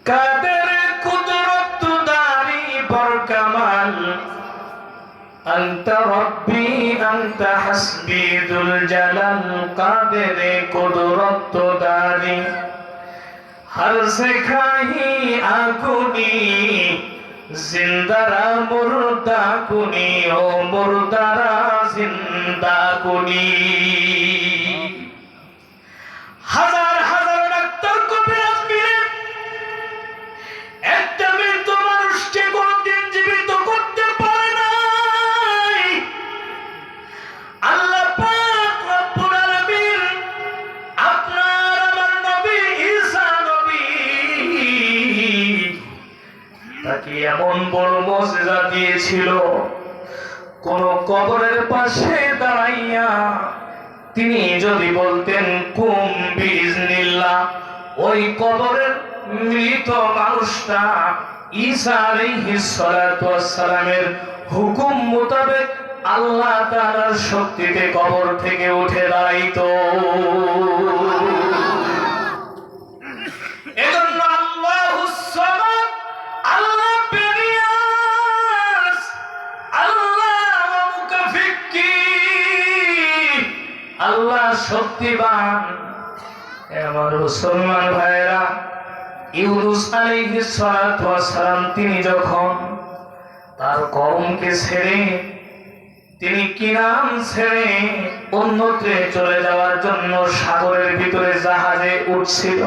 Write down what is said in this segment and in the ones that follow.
কাদের কুদরত দারি বরকামাল আনতা রব্বি আনতা হাসবি যুল জালাল কাদের কুদরত দারি हर से खाही आकुनी जिंदारा मुर्दा कुनी ओ मुर्दारा जिंदा कुनी हजार हजार ডাক্তার কবিরাজ মিলে একটা মৃত মানুষকে কোনদিন জীবিত করতে পারে নাই। আল্লাহ পাক রব্বুল আলামিন আপনার আমার নবী ঈসা নবী তাকে এমন বড় মুজিজা দিয়েছিল, কোন কবরের পাশে দাঁড়াইয়া তিনি যদি বলতেন কুম বিইজনিল্লাহ, ওই কবরের মৃত মানুষটা ঈসা আলাইহিস সালাতু ওয়াস সালামের হুকুম মোতাবেক আল্লাহ তাআলার শক্তিতে কবর থেকে উঠে দাঁড়াইতো। এজন্য আল্লাহুস সামাদ, আল্লাহ পেরিয়াস, আল্লাহ মুকাফিক্কির, আল্লাহ শক্তিবান। আমার মুসলমান ভাইরা, ইউনূস আলাইহিস সালাতু ওয়াস সালাম তিনি যখন তার কওমকে ছেড়ে তিনি কিনান ছেড়ে অন্যত্রে চলে যাওয়ার জন্য সাগরের ভিতরে জাহাজে উঠছিল,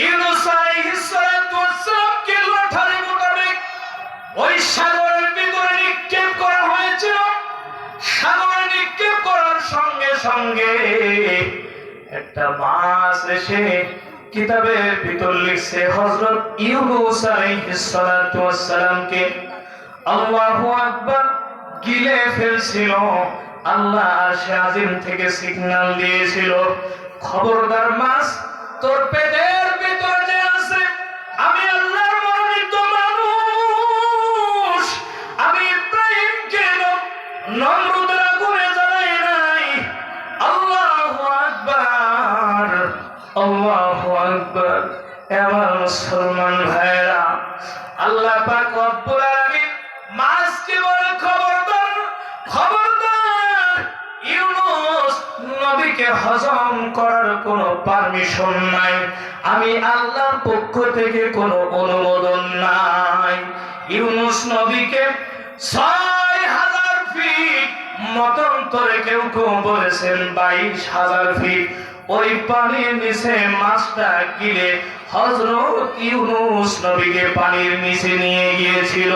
ইউনূস আলাইহিস সালাতু ওয়াস সালামকে লটারি মোতাবেক ওই সাগরের ভিতরে নিক্ষেপ করা হয়েছিল। সাগরে নিক্ষেপ করার সঙ্গে সঙ্গে একটা মাছ এসে কিতাবের ভিতর লিখছে হযরত ইউনূস আলাইহিস সালাতু ওয়াস সালামকে আল্লাহু আকবার গিলে ফেলছিল। আল্লাহ আরশে আজিম থেকে সিগন্যাল দিয়েছিল, খবরদার মাছ, তোর পেটের ভিতরে যে আছে আমি আল্লাহর মনোনীত মানুষ, আমি ইব্রাহিমকে নমরুদের আগুনে জ্বালাই নাই। আল্লাহু আকবার, আল্লাহু আকবার। আমার মুসলমান ভাইরা, আল্লাহ পাক রব্বুল আলামিন মাছকে বলে খবরদার, খবরদার, ইউনূস নবীকে হজম করার কোনো পারমিশন নাই, আমি আল্লাহর পক্ষ থেকে কোনো অনুমোদন নাই। ইউনূস নবীকে ৬,০০০ ফিট মতান্তরে কেউ কেউ বলেছেন ২২,০০০ ফিট ওই পানির নিচে মাছটা গিলে হযরত ইউনূস নবীকে পানির নিচে নিয়ে গিয়েছিল।